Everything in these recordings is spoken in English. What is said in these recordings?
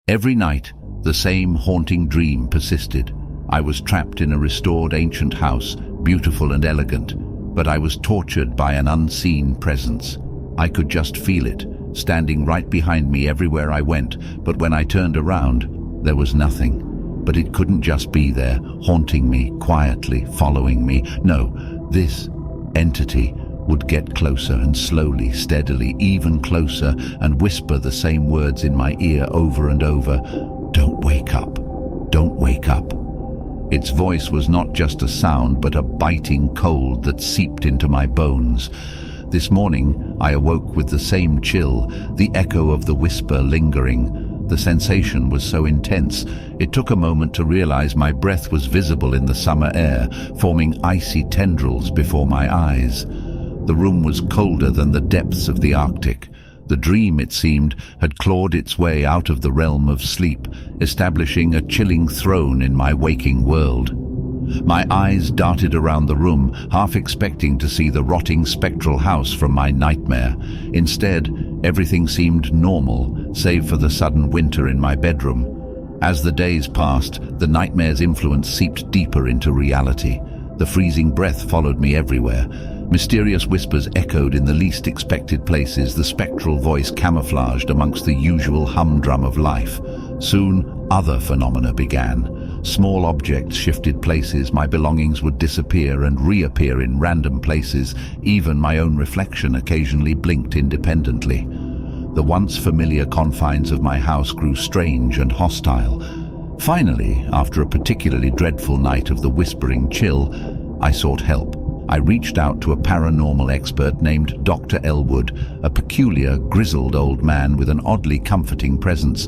Every night, the same haunting dream persisted. I was trapped in a restored ancient house, beautiful and elegant, but I was tortured by an unseen presence. I could just feel it, standing right behind me everywhere I went, but when I turned around, there was nothing. But it couldn't just be there, haunting me, quietly, following me. No, this entity would get closer and slowly, steadily, even closer, and whisper the same words in my ear over and over. "Don't wake up. Don't wake up." Its voice was not just a sound, but a biting cold that seeped into my bones. This morning, I awoke with the same chill, the echo of the whisper lingering. The sensation was so intense, it took a moment to realize my breath was visible in the summer air, forming icy tendrils before my eyes. The room was colder than the depths of the Arctic. The dream, it seemed, had clawed its way out of the realm of sleep, establishing a chilling throne in my waking world. My eyes darted around the room, half expecting to see the rotting spectral house from my nightmare. Instead, everything seemed normal, save for the sudden winter in my bedroom. As the days passed, the nightmare's influence seeped deeper into reality. The freezing breath followed me everywhere. Mysterious whispers echoed in the least expected places, the spectral voice camouflaged amongst the usual humdrum of life. Soon, other phenomena began. Small objects shifted places, my belongings would disappear and reappear in random places. Even my own reflection occasionally blinked independently. The once familiar confines of my house grew strange and hostile. Finally, after a particularly dreadful night of the whispering chill, I sought help. I reached out to a paranormal expert named Dr. Elwood, a peculiar, grizzled old man with an oddly comforting presence.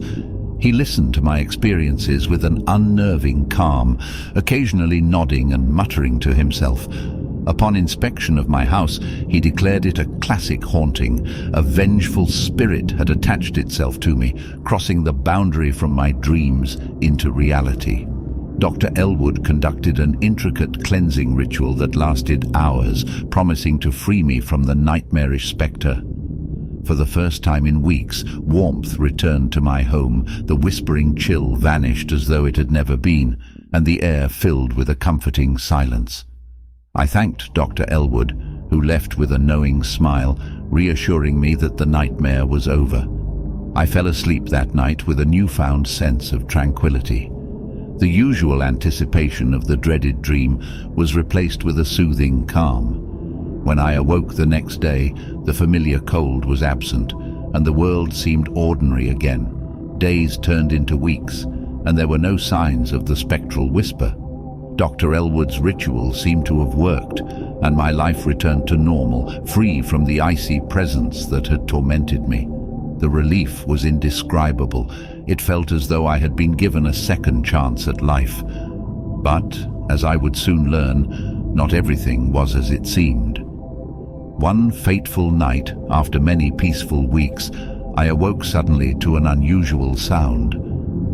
He listened to my experiences with an unnerving calm, occasionally nodding and muttering to himself. Upon inspection of my house, he declared it a classic haunting. A vengeful spirit had attached itself to me, crossing the boundary from my dreams into reality. Dr. Elwood conducted an intricate cleansing ritual that lasted hours, promising to free me from the nightmarish spectre. For the first time in weeks, warmth returned to my home. The whispering chill vanished as though it had never been, and the air filled with a comforting silence. I thanked Dr. Elwood, who left with a knowing smile, reassuring me that the nightmare was over. I fell asleep that night with a newfound sense of tranquility. The usual anticipation of the dreaded dream was replaced with a soothing calm. When I awoke the next day, the familiar cold was absent, and the world seemed ordinary again. Days turned into weeks, and there were no signs of the spectral whisper. Dr. Elwood's ritual seemed to have worked, and my life returned to normal, free from the icy presence that had tormented me. The relief was indescribable. It felt as though I had been given a second chance at life. But, as I would soon learn, not everything was as it seemed. One fateful night, after many peaceful weeks, I awoke suddenly to an unusual sound.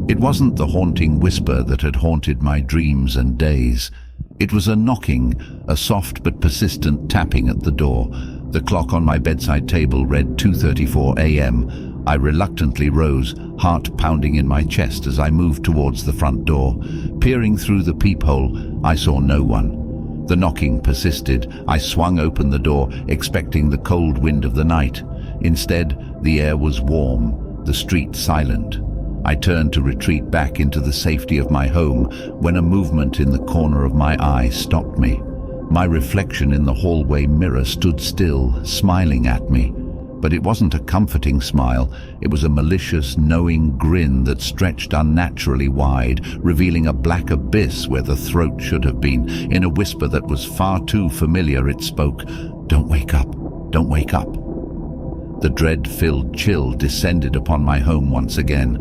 It wasn't the haunting whisper that had haunted my dreams and days. It was a knocking, a soft but persistent tapping at the door. The clock on my bedside table read 2:34 a.m. I reluctantly rose, heart pounding in my chest as I moved towards the front door. Peering through the peephole, I saw no one. The knocking persisted. I swung open the door, expecting the cold wind of the night. Instead, the air was warm, the street silent. I turned to retreat back into the safety of my home when a movement in the corner of my eye stopped me. My reflection in the hallway mirror stood still, smiling at me. But it wasn't a comforting smile. It was a malicious, knowing grin that stretched unnaturally wide, revealing a black abyss where the throat should have been. In a whisper that was far too familiar, it spoke, "Don't wake up, don't wake up." The dread-filled chill descended upon my home once again.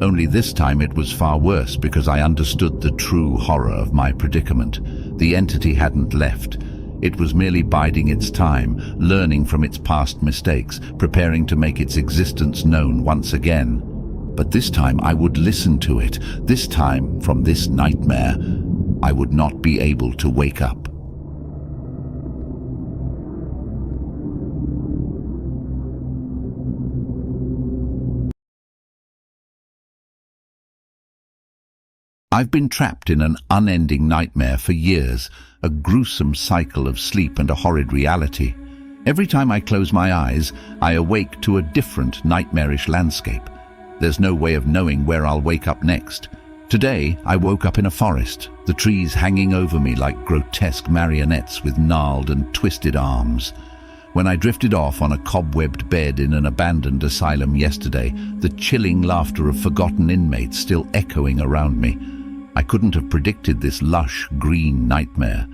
Only this time it was far worse because I understood the true horror of my predicament. The entity hadn't left. It was merely biding its time, learning from its past mistakes, preparing to make its existence known once again. But this time I would listen to it. This time, from this nightmare, I would not be able to wake up. I've been trapped in an unending nightmare for years, a gruesome cycle of sleep and a horrid reality. Every time I close my eyes, I awake to a different nightmarish landscape. There's no way of knowing where I'll wake up next. Today, I woke up in a forest, the trees hanging over me like grotesque marionettes with gnarled and twisted arms. When I drifted off on a cobwebbed bed in an abandoned asylum yesterday, the chilling laughter of forgotten inmates still echoing around me. I couldn't have predicted this lush, green nightmare.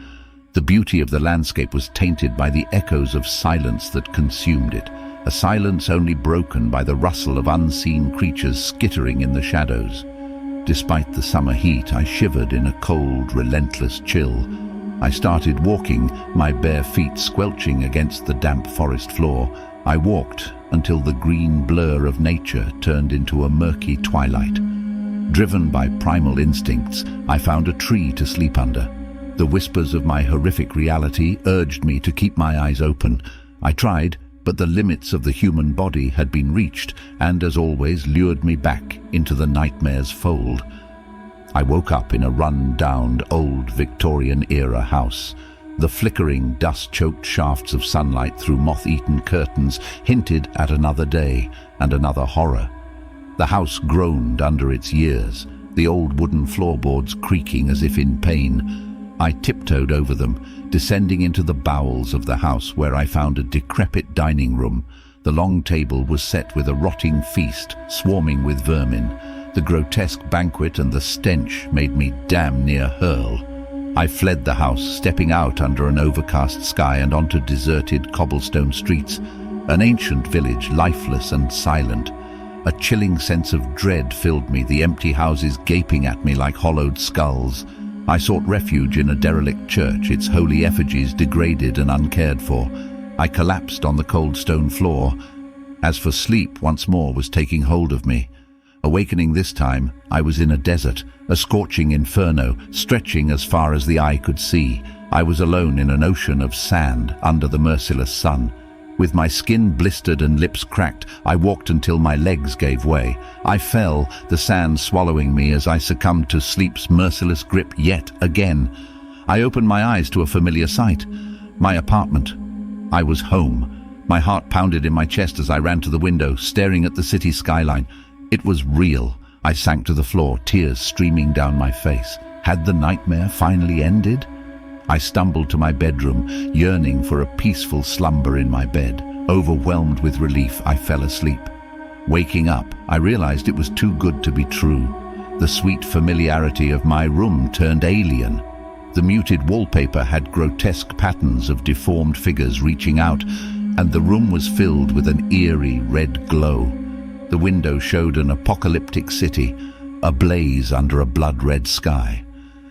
The beauty of the landscape was tainted by the echoes of silence that consumed it, a silence only broken by the rustle of unseen creatures skittering in the shadows. Despite the summer heat, I shivered in a cold, relentless chill. I started walking, my bare feet squelching against the damp forest floor. I walked until the green blur of nature turned into a murky twilight. Driven by primal instincts, I found a tree to sleep under. The whispers of my horrific reality urged me to keep my eyes open. I tried, but the limits of the human body had been reached and, as always, lured me back into the nightmare's fold. I woke up in a run-down, old Victorian-era house. The flickering, dust-choked shafts of sunlight through moth-eaten curtains hinted at another day and another horror. The house groaned under its years, the old wooden floorboards creaking as if in pain. I tiptoed over them, descending into the bowels of the house, where I found a decrepit dining room. The long table was set with a rotting feast, swarming with vermin. The grotesque banquet and the stench made me damn near hurl. I fled the house, stepping out under an overcast sky and onto deserted cobblestone streets. An ancient village, lifeless and silent. A chilling sense of dread filled me, the empty houses gaping at me like hollowed skulls. I sought refuge in a derelict church, its holy effigies degraded and uncared for. I collapsed on the cold stone floor. As for sleep, once more was taking hold of me. Awakening this time, I was in a desert, a scorching inferno, stretching as far as the eye could see. I was alone in an ocean of sand under the merciless sun. With my skin blistered and lips cracked, I walked until my legs gave way. I fell, the sand swallowing me as I succumbed to sleep's merciless grip yet again. I opened my eyes to a familiar sight. My apartment. I was home. My heart pounded in my chest as I ran to the window, staring at the city skyline. It was real. I sank to the floor, tears streaming down my face. Had the nightmare finally ended? I stumbled to my bedroom, yearning for a peaceful slumber in my bed. Overwhelmed with relief, I fell asleep. Waking up, I realized it was too good to be true. The sweet familiarity of my room turned alien. The muted wallpaper had grotesque patterns of deformed figures reaching out, and the room was filled with an eerie red glow. The window showed an apocalyptic city, ablaze under a blood-red sky.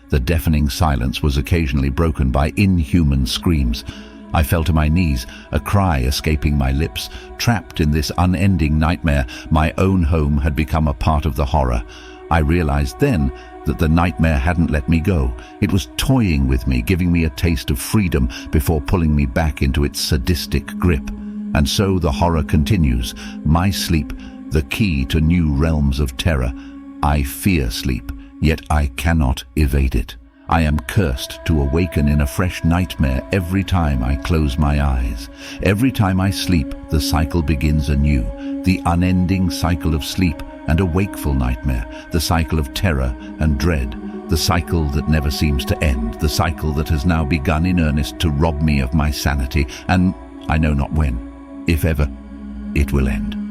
The deafening silence was occasionally broken by inhuman screams. I fell to my knees, a cry escaping my lips. Trapped in this unending nightmare, my own home had become a part of the horror. I realized then that the nightmare hadn't let me go. It was toying with me, giving me a taste of freedom before pulling me back into its sadistic grip. And so the horror continues. My sleep, the key to new realms of terror. I fear sleep, yet I cannot evade it. I am cursed to awaken in a fresh nightmare every time I close my eyes. Every time I sleep, the cycle begins anew. The unending cycle of sleep and a wakeful nightmare. The cycle of terror and dread. The cycle that never seems to end. The cycle that has now begun in earnest to rob me of my sanity. And I know not when, if ever, it will end.